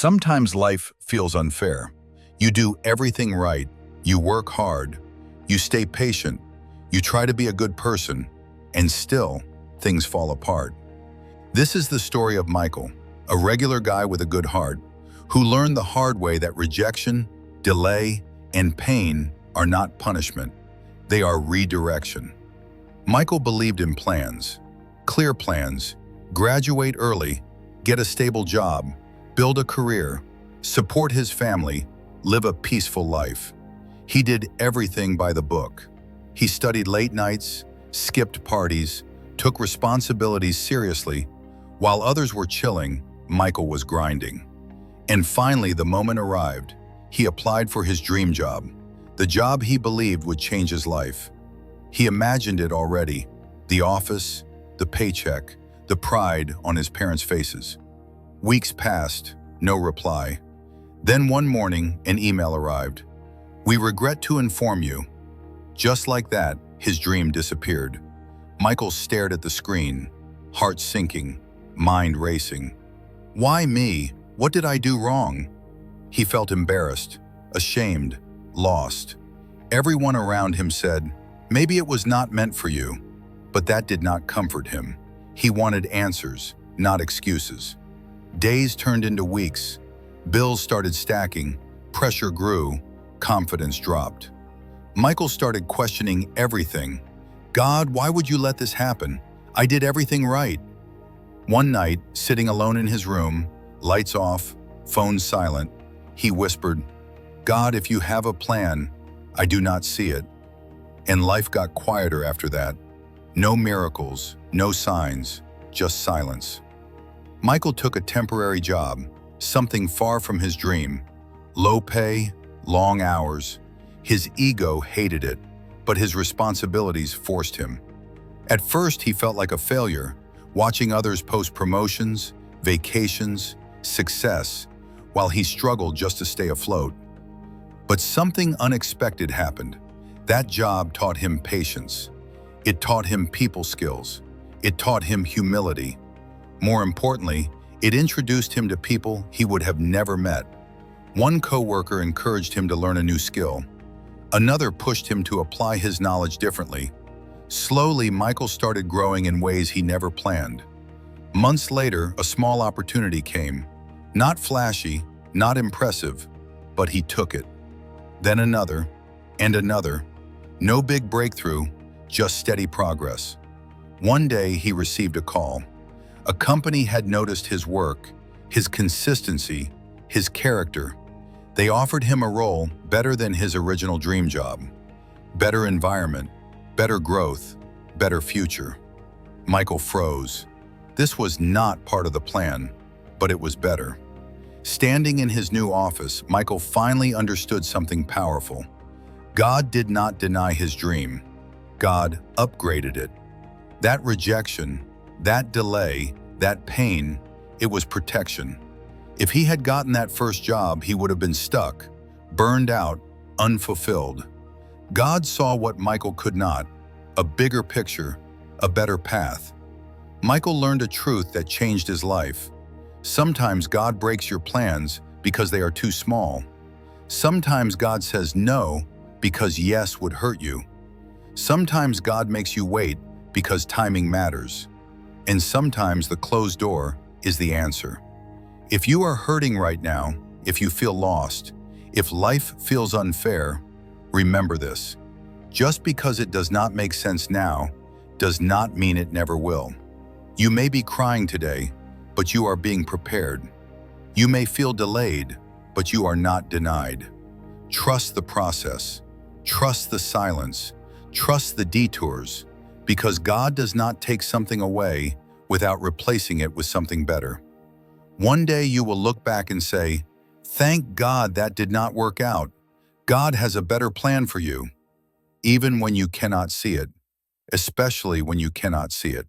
Sometimes life feels unfair. You do everything right, you work hard, you stay patient, you try to be a good person, and still, things fall apart. This is the story of Michael, a regular guy with a good heart, who learned the hard way that rejection, delay, and pain are not punishment. They are redirection. Michael believed in plans, clear plans, graduate early, get a stable job, build a career, support his family, live a peaceful life. He did everything by the book. He studied late nights, skipped parties, took responsibilities seriously. While others were chilling, Michael was grinding. And finally, the moment arrived. He applied for his dream job, the job he believed would change his life. He imagined it already, the office, the paycheck, the pride on his parents' faces. Weeks passed, no reply. Then one morning, an email arrived. "We regret to inform you." Just like that, his dream disappeared. Michael stared at the screen, heart sinking, mind racing. Why me? What did I do wrong? He felt embarrassed, ashamed, lost. Everyone around him said, maybe it was not meant for you. But that did not comfort him. He wanted answers, not excuses. Days turned into weeks. Bills started stacking, pressure grew, confidence dropped. Michael started questioning everything. God, why would you let this happen? I did everything right. One night, sitting alone in his room, lights off, phone silent, he whispered, God, if you have a plan, I do not see it. And life got quieter after that. No miracles, no signs, just silence. Michael took a temporary job, something far from his dream. Low pay, long hours. His ego hated it, but his responsibilities forced him. At first, he felt like a failure, watching others post promotions, vacations, success, while he struggled just to stay afloat. But something unexpected happened. That job taught him patience. It taught him people skills. It taught him humility. More importantly, it introduced him to people he would have never met. One coworker encouraged him to learn a new skill. Another pushed him to apply his knowledge differently. Slowly, Michael started growing in ways he never planned. Months later, a small opportunity came. Not flashy, not impressive, but he took it. Then another, and another. No big breakthrough, just steady progress. One day, he received a call. A company had noticed his work, his consistency, his character. They offered him a role better than his original dream job. Better environment, better growth, better future. Michael froze. This was not part of the plan, but it was better. Standing in his new office, Michael finally understood something powerful. God did not deny his dream. God upgraded it. That rejection, that delay, that pain, it was protection. If he had gotten that first job, he would have been stuck, burned out, unfulfilled. God saw what Michael could not, a bigger picture, a better path. Michael learned a truth that changed his life. Sometimes God breaks your plans because they are too small. Sometimes God says no because yes would hurt you. Sometimes God makes you wait because timing matters. And sometimes the closed door is the answer. If you are hurting right now, if you feel lost, if life feels unfair, remember this. Just because it does not make sense now, does not mean it never will. You may be crying today, but you are being prepared. You may feel delayed, but you are not denied. Trust the process. Trust the silence. Trust the detours, because God does not take something away without replacing it with something better. One day you will look back and say, thank God that did not work out. God has a better plan for you, even when you cannot see it, especially when you cannot see it.